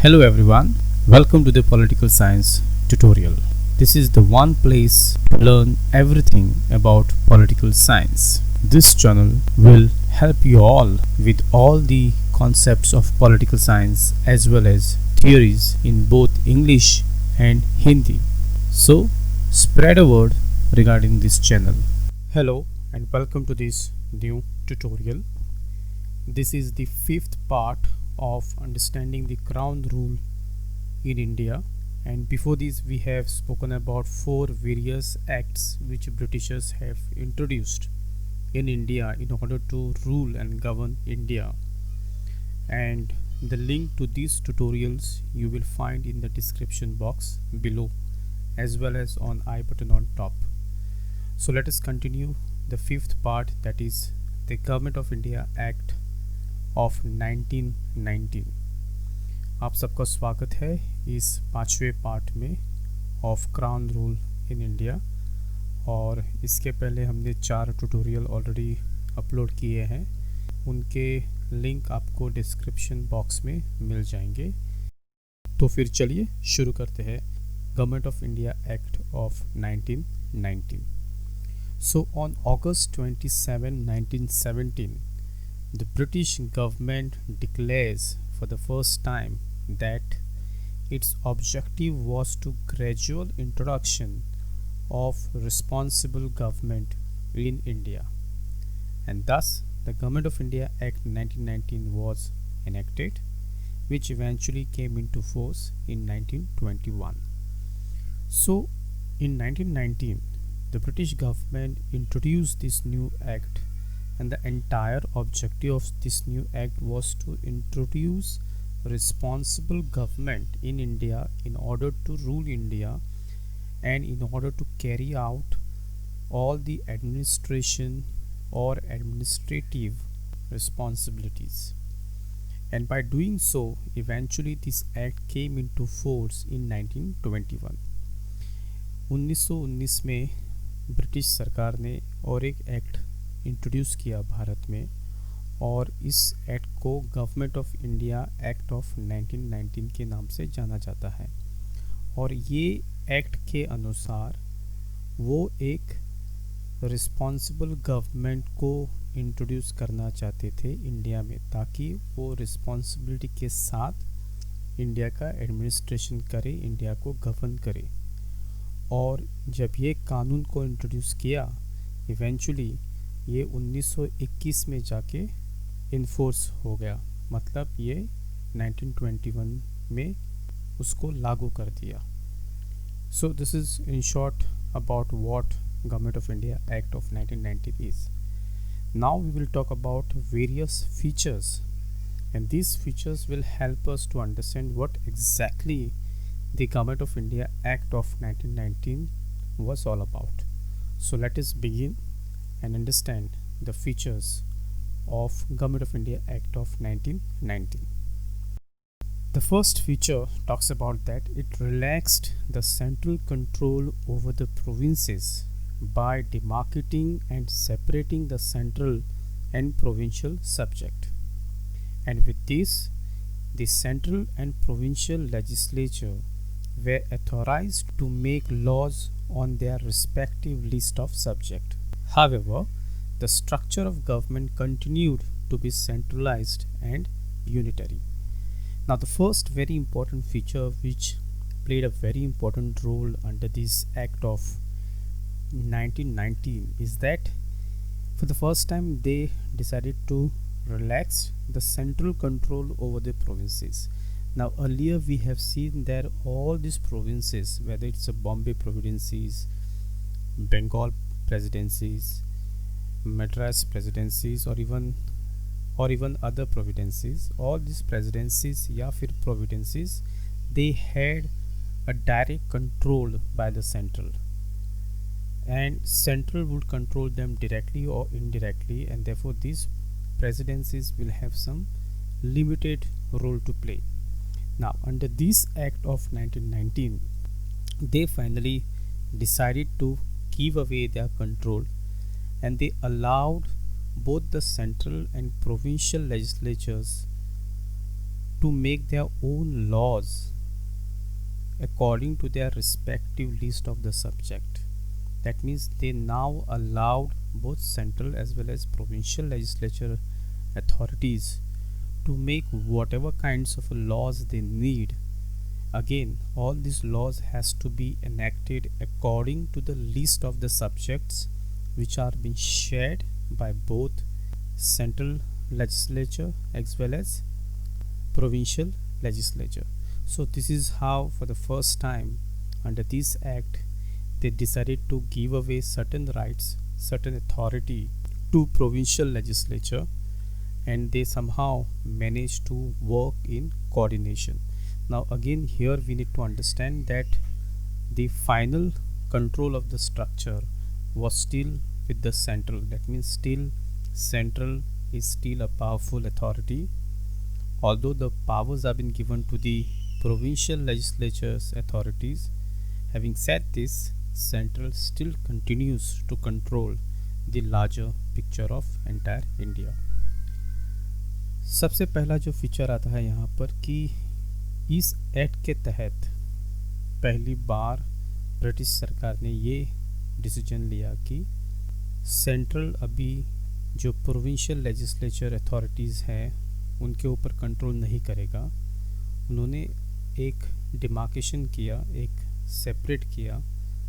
Hello everyone, welcome to the Political Science tutorial. This is the one place to learn everything about political science. This channel will help you all with all the concepts of political science as well as theories in both English and Hindi. So, spread a word regarding this channel. Hello and welcome to this new tutorial. This is the fifth part of understanding the crown rule in India, and before this we have spoken about four various acts which Britishers have introduced in India in order to rule and govern India, and the link to these tutorials you will find in the description box below as well as on I button on top. So let us continue the fifth part, that is the Government of India Act of 1919. आप सबका स्वागत है इस पांचवें part में of crown rule in India, और इसके पहले हमने 4 ट्यूटोरियल ऑलरेडी अपलोड किए हैं, उनके लिंक आपको डिस्क्रिप्शन बॉक्स में मिल जाएंगे। तो फिर चलिए शुरू करते हैं government of India act of 1919। So on August 27, 1917, the British government declares for the first time that its objective was to gradual introduction of responsible government in India, and thus the Government of India Act 1919 was enacted, which eventually came into force in 1921. So in 1919 the British government introduced this new act, and the entire objective of this new act was to introduce responsible government in India in order to rule India and in order to carry out all the administration or administrative responsibilities. And by doing so, eventually this act came into force in 1921. 1919 में British सरकार ने और एक act introduce किया भारत में, और इस act को government of India act of 1919 के नाम से जाना जाता है। और ये एक्ट के अनुसार वो एक रिस्पॉन्सिबल गवर्नमेंट को इंट्रोड्यूस करना चाहते थे इंडिया में, ताकि वो रिस्पॉन्सिबिलिटी के साथ इंडिया का एडमिनिस्ट्रेशन करे, इंडिया को गवर्न करे। और जब ये कानून को इंट्रोड्यूस किया, इवेंचुअली ये 1921 में जाके इन्फोर्स हो गया, मतलब ये 1921 में उसको लागू कर दिया। So this is in short about what government of India act of 1919 is. Now we will talk about various features, and these features will help us to understand what exactly the Government of India Act of 1919 was all about. So let us begin and understand the features of Government of India Act of 1919. The first feature talks about that it relaxed the central control over the provinces by demarcating and separating the central and provincial subject. And with this, the central and provincial legislature were authorized to make laws on their respective list of subject. However, the structure of government continued to be centralized and unitary. Now, the first very important feature which played a very important role under this Act of 1919 is that for the first time they decided to relax the central control over the provinces. Now, earlier we have seen that all these provinces, whether it's a Bombay presidencies, Bengal presidencies, Madras presidencies, or even other provinces, all these presidencies या फिर provinces, they had a direct control by the central, and central would control them directly or indirectly, and therefore these presidencies will have some limited role to play. Now, under this Act of 1919, they finally decided to give away their control, and they allowed both the central and provincial legislatures to make their own laws according to their respective list of the subject. That means they now allowed both central as well as provincial legislature authorities to make whatever kinds of laws they need. Again, all these laws has to be enacted according to the list of the subjects which are being shared by both central legislature as well as provincial legislature. So this is how for the first time under this act they decided to give away certain rights, certain authority to provincial legislature, and they somehow managed to work in coordination. Now again here we need to understand that the final control of the structure was still with the central. That means still central is still a powerful authority, although the powers have been given to the provincial legislatures authorities. Having said this, central still continues to control the larger picture of entire India. सबसे पहला जो feature आता है यहाँ पर कि इस act के तहत पहली बार ब्रिटिश सरकार ने ये डिसीजन लिया कि सेंट्रल अभी जो प्रोविंशियल लेजिस्लेचर अथॉरिटीज़ हैं उनके ऊपर कंट्रोल नहीं करेगा। उन्होंने एक डिमार्केशन किया, एक सेपरेट किया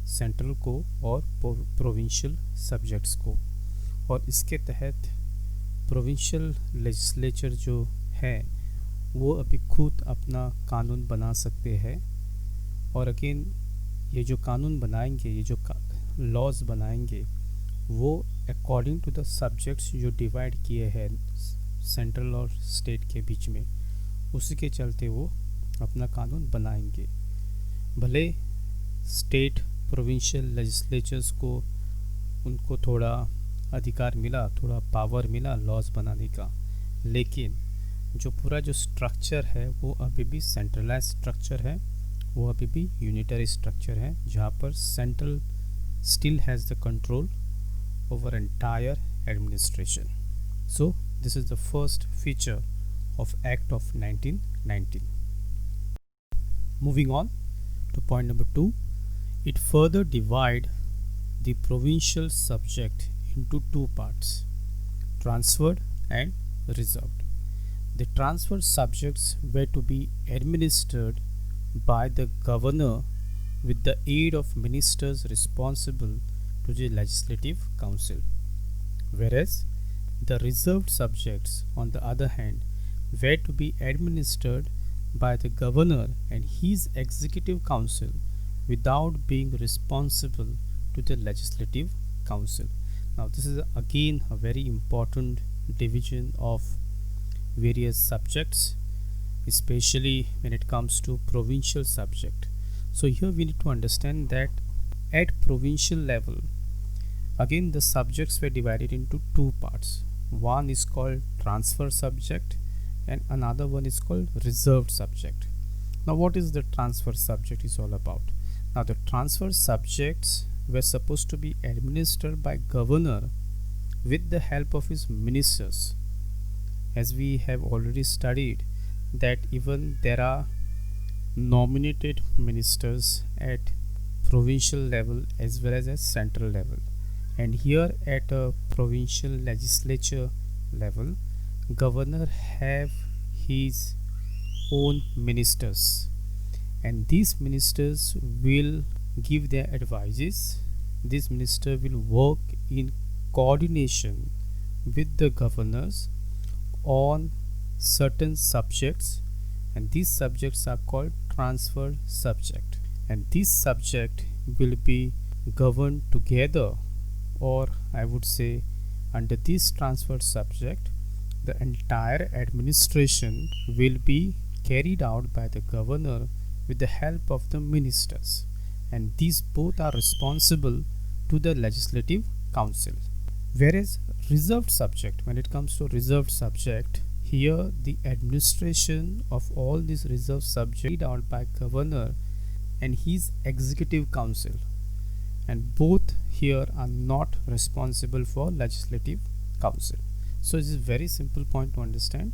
सेंट्रल को और प्रोविंशियल सब्जेक्ट्स को, और इसके तहत प्रोविंशियल लेजिस्लेचर जो है वो अभी खुद अपना कानून बना सकते हैं। और अगेन ये जो कानून बनाएंगे, ये जो लॉज बनाएंगे वो अकॉर्डिंग टू द सब्जेक्ट्स जो डिवाइड किए हैं सेंट्रल और स्टेट के बीच में, उसी के चलते वो अपना कानून बनाएंगे। भले स्टेट प्रोविंशियल लेजिस्लेचर्स को उनको थोड़ा अधिकार मिला, थोड़ा पावर मिला लॉज बनाने का, लेकिन जो पूरा जो स्ट्रक्चर है वो अभी भी सेंट्रलाइज स्ट्रक्चर है, वो अभी भी यूनिटरी स्ट्रक्चर है, जहाँ पर central still has the control over entire administration. So this is the first feature of Act of 1919. Moving on to point number 2, it further divide the provincial subject into two parts, transferred and reserved. The transferred subjects were to be administered by the governor with the aid of ministers responsible to the Legislative Council, whereas the reserved subjects on the other hand were to be administered by the governor and his executive council without being responsible to the Legislative Council. Now this is again a very important division of various subjects, especially when it comes to provincial subject. So here we need to understand that at provincial level, again the subjects were divided into two parts. One is called transfer subject and another one is called reserved subject. Now what is the transfer subject is all about? Now the transfer subjects were supposed to be administered by governor with the help of his ministers. As we have already studied that even there are nominated ministers at provincial level as well as at central level, and here at a provincial legislature level, governor have his own ministers, and these ministers will give their advices. This minister will work in coordination with the governors on certain subjects, and these subjects are called transfer subject, and this subject will be governed together, or I would say under this transfer subject the entire administration will be carried out by the governor with the help of the ministers, and these both are responsible to the Legislative Council. Whereas reserved subject, when it comes to reserved subject, here the administration of all these reserved subjects carried out by governor and his executive council, and both here are not responsible for Legislative Council. So this is a very simple point to understand.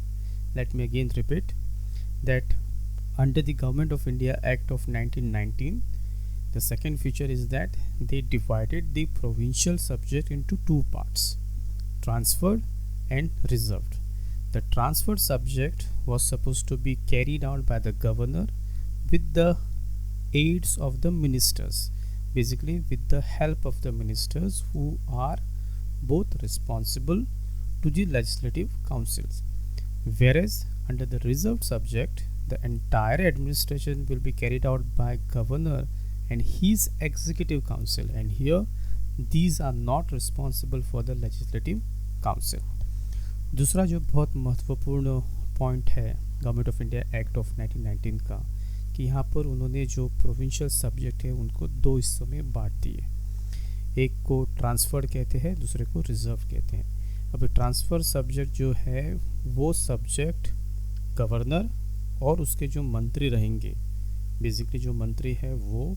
Let me again repeat. that under the Government of India Act of 1919, the second feature is that they divided the provincial subject into two parts, transferred and reserved. The transferred subject was supposed to be carried out by the governor with the aids of the ministers, basically with the help of the ministers who are both responsible to the legislative councils. Whereas under the reserved subject, the entire administration will be carried out by governor and his executive council, and here these are not responsible for the legislative council. दूसरा जो बहुत महत्वपूर्ण point है government of India act of 1919 का, कि यहाँ पर उन्होंने जो प्रोविंशियल सब्जेक्ट है उनको दो हिस्सों में बांट दिए। एक को ट्रांसफर्ड कहते हैं, दूसरे को रिजर्व कहते हैं। अब ट्रांसफ़र सब्जेक्ट जो है वो सब्जेक्ट गवर्नर और उसके जो मंत्री रहेंगे, बेसिकली जो मंत्री है वो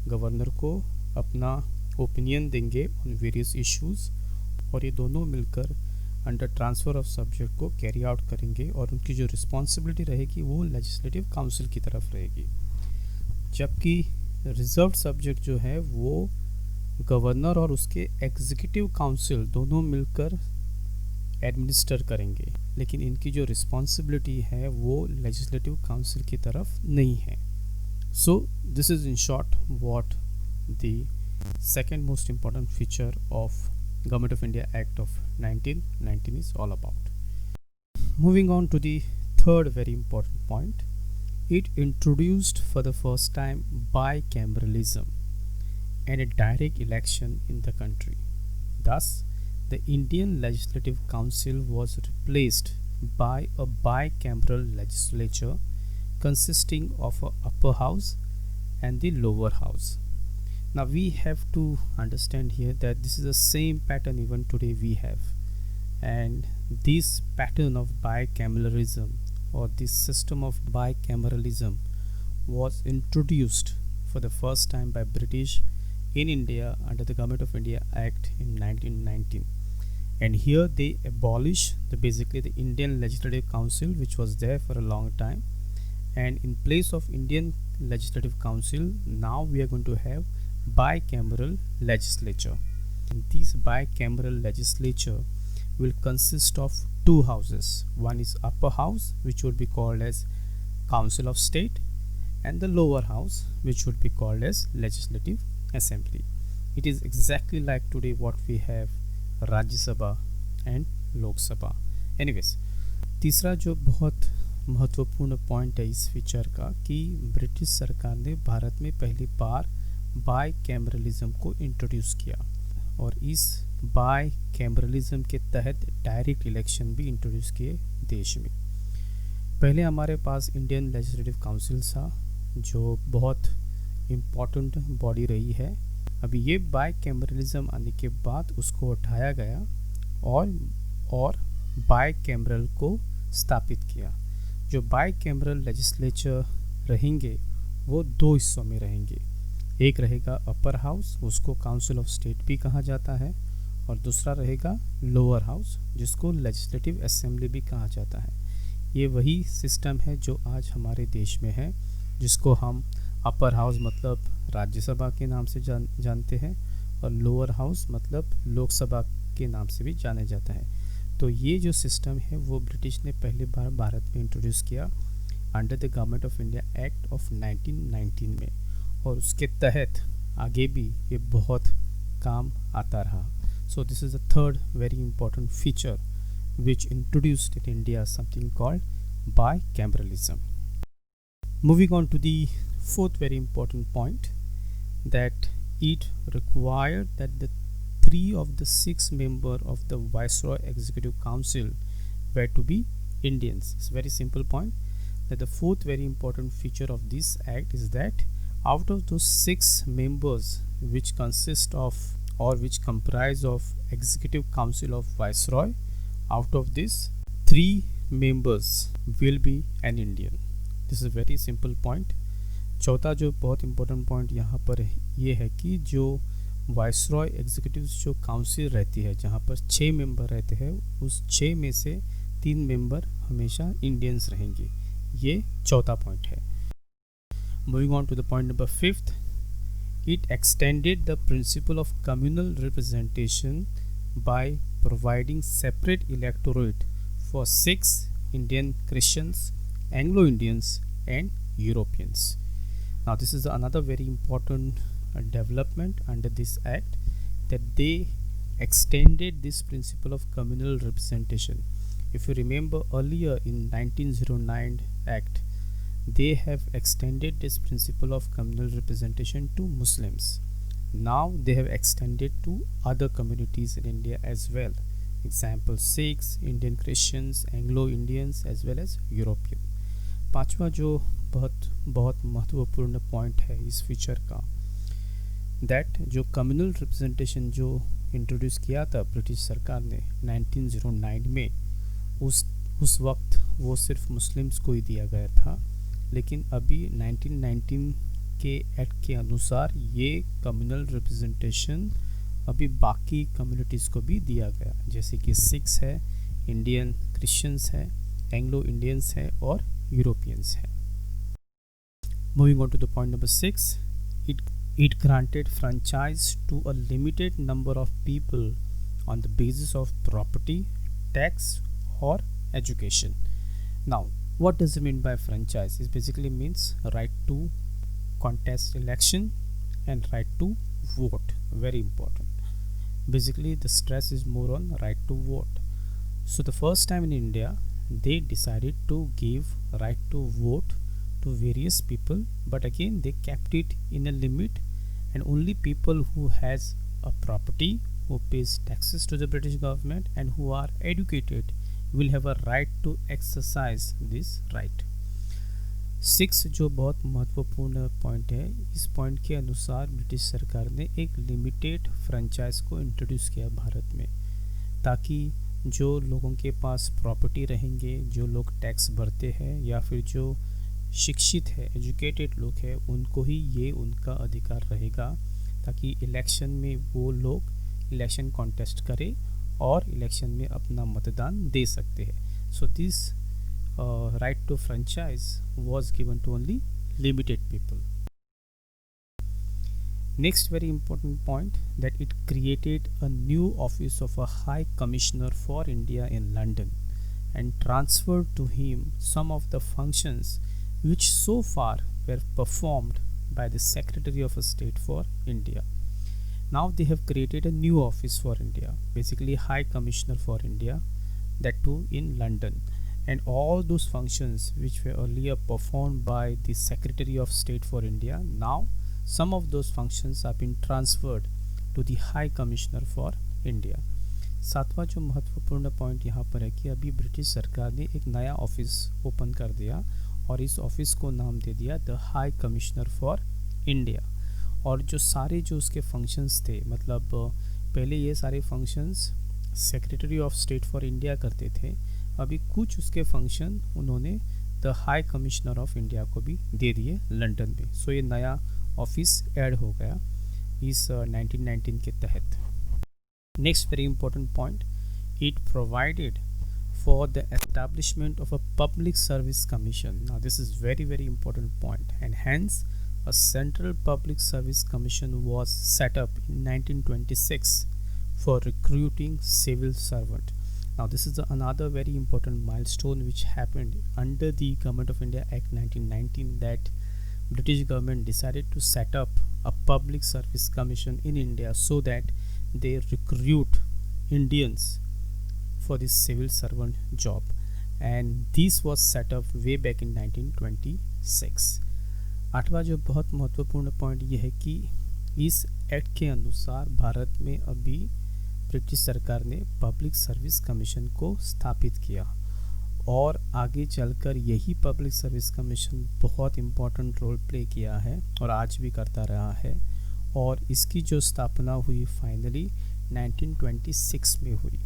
गवर्नर को अपना ओपिनियन देंगे ऑन वेरियस इश्यूज़, और ये दोनों मिलकर अंडर ट्रांसफ़र ऑफ सब्जेक्ट को कैरी आउट करेंगे, और उनकी जो रिस्पॉन्सिबिलिटी रहेगी वो लेजिस्लेटिव काउंसिल की तरफ रहेगी। जबकि रिजर्व्ड सब्जेक्ट जो है वो गवर्नर और उसके एग्जीक्यूटिव काउंसिल दोनों मिलकर एडमिनिस्टर करेंगे, लेकिन इनकी जो रिस्पॉन्सिबिलिटी है वो लेजिस्लेटिव काउंसिल की तरफ नहीं है। सो this is in short what the second most important feature of Government of India Act of 1919 is all about. Moving on to the third very important point, it introduced for the first time bicameralism and a direct election in the country. Thus, the Indian Legislative Council was replaced by a bicameral legislature consisting of an upper house and the lower house. Now we have to understand here that this is the same pattern even today we have, and this pattern of bicameralism or this system of bicameralism was introduced for the first time by British in India under the Government of India Act in 1919, and here they abolish basically the Indian Legislative Council, which was there for a long time, and in place of Indian Legislative Council now we are going to have bicameral legislature. And this bicameral legislature will consist of two houses. One is upper house, which would be called as Council of State, and the lower house, which would be called as Legislative Assembly. It is exactly like today what we have Rajya Sabha and Lok Sabha. Anyways, तीसरा जो बहुत महत्वपूर्ण point है इस feature का, कि British सरकार ने भारत में पहली बार बाई कैमरलिज्म को इंट्रोड्यूस किया, और इस बाई कैमरलिज्म के तहत डायरेक्ट इलेक्शन भी इंट्रोड्यूस किए देश में। पहले हमारे पास इंडियन लेजिस्लेटिव काउंसिल था जो बहुत इम्पॉर्टेंट बॉडी रही है। अभी ये बाई कैमरलिज्म आने के बाद उसको उठाया गया और बाई कैमरल को स्थापित किया। जो बाई कैमरल लेजिस्लेचर रहेंगे वो दो हिस्सों में रहेंगे। एक रहेगा अपर हाउस, उसको काउंसिल ऑफ स्टेट भी कहा जाता है, और दूसरा रहेगा लोअर हाउस, जिसको लेजिस्लेटिव असेंबली भी कहा जाता है। ये वही सिस्टम है जो आज हमारे देश में है, जिसको हम अपर हाउस मतलब राज्यसभा के नाम से जानते हैं, और लोअर हाउस मतलब लोकसभा के नाम से भी जाने जाता है। तो ये जो सिस्टम है वो ब्रिटिश ने पहली बार भारत में इंट्रोड्यूस किया under the government of India act of 1919 में, और उसके तहत आगे भी ये बहुत काम आता रहा। सो this is the third very important feature which introduced in India something called bicameralism. Moving on to the fourth very important point, that it required that the 3 of the 6 members of the Viceroy Executive Council were to be Indians. It's a very simple point, that the fourth very important feature of this act is that out of those 6 members which consist of or which comprise of Executive Council of Viceroy, out of this 3 members will be an Indian. This is a very simple point. चौथा जो बहुत important point यहाँ पर ये है कि जो viceroy executive जो काउंसिल रहती है, जहाँ पर 6 मेंबर रहते हैं, उस 6 में से 3 मेंबर हमेशा इंडियंस रहेंगे। ये चौथा पॉइंट है। Moving on to the point number 5th, it extended the principle of communal representation by providing separate electorate for Sikhs, Indian Christians, Anglo Indians and Europeans. Now this is another very important development under this act, that they extended this principle of communal representation. If you remember earlier in 1909 act, they have extended this principle of communal representation to Muslims. Now they have extended to other communities in India as well. Example, Sikhs, Indian Christians, Anglo Indians as well as European. पांचवा जो बहुत महत्वपूर्ण point है इस feature का, that जो communal representation जो introduce किया था ब्रिटिश सरकार ने 1909 में, उस वक्त वो सिर्फ मुस्लिम्स को ही दिया गया था, लेकिन अभी 1919 के एक्ट के अनुसार ये कम्युनल रिप्रेजेंटेशन अभी बाकी कम्युनिटीज़ को भी दिया गया, जैसे कि सिख्स है, इंडियन क्रिश्चियंस है, एंग्लो इंडियंस है और यूरोपियंस है। Moving on to the point number 6, it granted franchise to a limited number of people on the basis of property, tax or education. Now what does it mean by franchise? It basically means right to contest election and right to vote. Very important. Basically the stress is more on right to vote. So the first time in India they decided to give right to vote to various people, but again they kept it in a limit, and only people who has a property, who pays taxes to the British government and who are educated will have a right to exercise this right. 6 जो बहुत महत्वपूर्ण point है, इस point के अनुसार British सरकार ने एक लिमिटेड फ्रेंचाइज को इंट्रोड्यूस किया भारत में, ताकि जो लोगों के पास प्रॉपर्टी रहेंगे, जो लोग टैक्स भरते हैं या फिर जो शिक्षित है, एजुकेटेड लोग हैं, उनको ही ये उनका अधिकार रहेगा, ताकि इलेक्शन में वो लोग इलेक्शन कॉन्टेस्ट करें और इलेक्शन में अपना मतदान दे सकते हैं. So this right to franchise was given to only limited people. Next very important point, that it created a new office of a High Commissioner for India in London and transferred to him some of the functions which so far were performed by the Secretary of State for India. Now they have created a new office for India, basically High Commissioner for India, that too in London, and all those functions which were earlier performed by the Secretary of State for India, now some of those functions have been transferred to the High Commissioner for India. सातवां जो महत्वपूर्ण point यहाँ पर है कि अभी British सरकार ने एक नया ऑफिस ओपन कर दिया और इस ऑफिस को नाम दे दिया the high commissioner for India. और जो सारे जो उसके फंक्शंस थे, मतलब पहले ये सारे functions secretary of state for India करते थे, अभी कुछ उसके फंक्शन उन्होंने the high commissioner of India को भी दे दिए लंदन में. सो ये नया ऑफिस ऐड हो गया इस 1919 के तहत. Next very important point, it provided for the establishment of a public service commission. Now this is very important point, and hence a central public service commission was set up in 1926 for recruiting civil servant. Now this is another very important milestone which happened under the Government of India Act 1919, that British government decided to set up a public service commission in India so that they recruit Indians for this civil servant job, and this was set up way back in 1926. आठवां जो बहुत महत्वपूर्ण point ये है कि इस act के अनुसार भारत में अभी ब्रिटिश सरकार ने पब्लिक सर्विस कमीशन को स्थापित किया, और आगे चलकर यही पब्लिक सर्विस कमीशन बहुत इम्पोर्टेंट रोल प्ले किया है और आज भी करता रहा है. और इसकी जो स्थापना हुई फाइनली 1926 में हुई,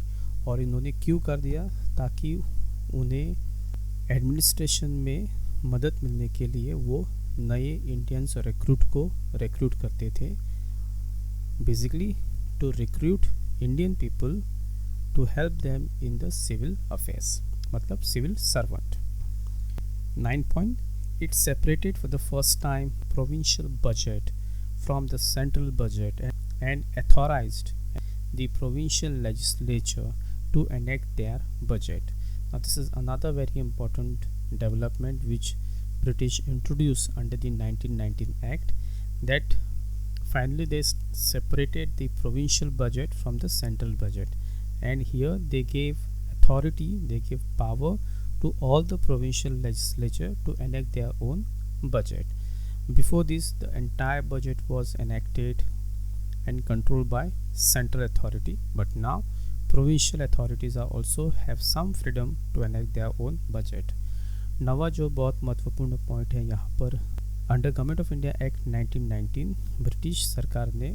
और इन्होंने क्यों कर दिया, ताकि उन्हें एडमिनिस्ट्रेशन में मदद मिलने के लिए वो नए इंडियंस रिक्रूट करते थे, basically to recruit Indian people to help them in the civil affairs, मतलब civil servant. 9 point, it separated for the first time provincial budget from the central budget and authorized the provincial legislature to enact their budget. Now this is another very important development which British introduced under the 1919 Act, that finally they separated the provincial budget from the central budget, and here they gave authority, they gave power to all the provincial legislature to enact their own budget. Before this, the entire budget was enacted and controlled by central authority, but now provincial authorities are also have some freedom to enact their own budget. नवा जो बहुत महत्वपूर्ण point है यहाँ पर, under government of India act 1919 British सरकार ने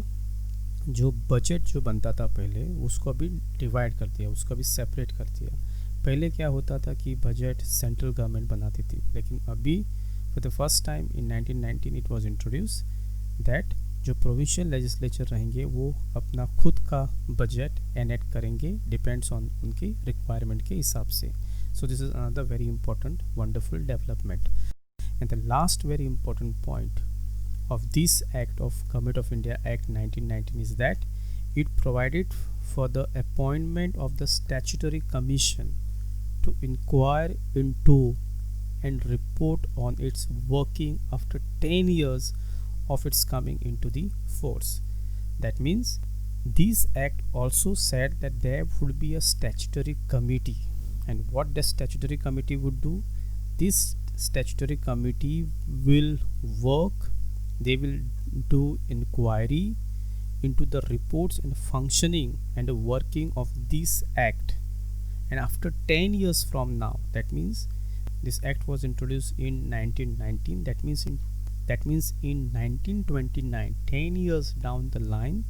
जो बजट जो बनता था पहले उसको अभी डिवाइड कर दिया, उसको अभी सेपरेट कर दिया। पहले क्या होता था कि बजट सेंट्रल गवर्नमेंट बनाती थी, लेकिन अभी for the first time in 1919 it was introduce that जो प्रोविंशियल लेजिस्लेचर रहेंगे वो अपना खुद का बजट एनेक्ट करेंगे, डिपेंड्स ऑन उनकी रिक्वायरमेंट के हिसाब से। So this is another very important wonderful development. And the last very important point of this act of Government of India Act 1919 is that it provided for the appointment of the Statutory Commission to inquire into and report on its working after 10 years of its coming into the force. That means this act also said that there would be a statutory committee, and what the statutory committee would do, this statutory committee will work, they will do inquiry into the reports and functioning and the working of this act. And after 10 years from now, that means this act was introduced in 1919, that means in 1929, 10 years down the line,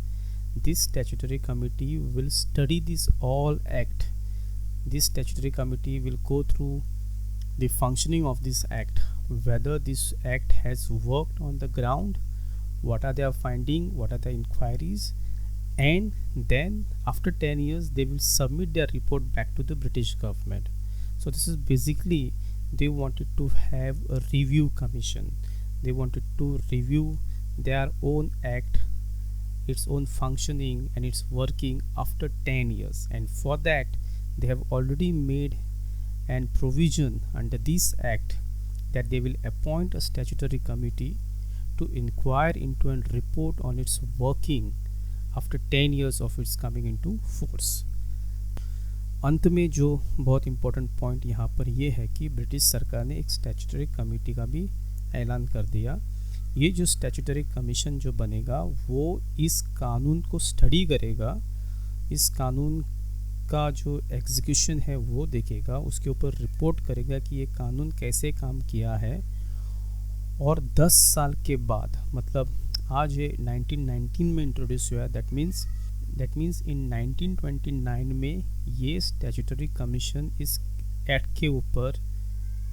this statutory committee will study this all act. This statutory committee will go through the functioning of this act, whether this act has worked on the ground, what are their findings, what are the inquiries, and then after 10 years they will submit their report back to the British government. So this is basically, they wanted to have a review commission, they wanted to review their own act, its own functioning and its working after 10 years, and for that they have already made and provision under this act that they will appoint a statutory committee to inquire into and report on its working after 10 years of its coming into force. अंत में जो बहुत important point यहाँ पर ये है कि British सरकार ने एक स्टैट्यूटरी कमेटी का भी ऐलान कर दिया। ये जो स्टैट्यूटरी कमीशन जो बनेगा वो इस कानून को स्टडी करेगा, इस कानून का जो एग्जीक्यूशन है वो देखेगा, उसके ऊपर रिपोर्ट करेगा कि ये कानून कैसे काम किया है, और 10 साल के बाद, मतलब आज ये 1919 में इंट्रोड्यूस हुआ है, दैट मीन्स इन 1929 में ये स्टैट्यूटरी कमीशन इस एक्ट के ऊपर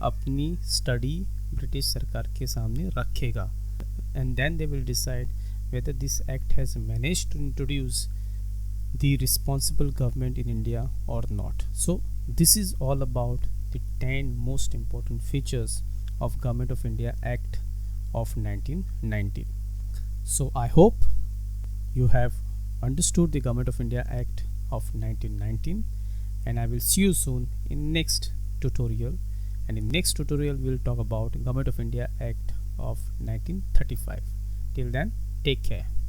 अपनी स्टडी ब्रिटिश सरकार के सामने रखेगा, and then they will decide whether this act has managed to introduce the responsible government in India or not. So this is all about the 10 most important features of Government of India Act of 1919. So I hope you have understood the Government of India Act of 1919, and I will see you soon in next tutorial. And in next tutorial we will talk about Government of India Act of 1935. Till then, take care.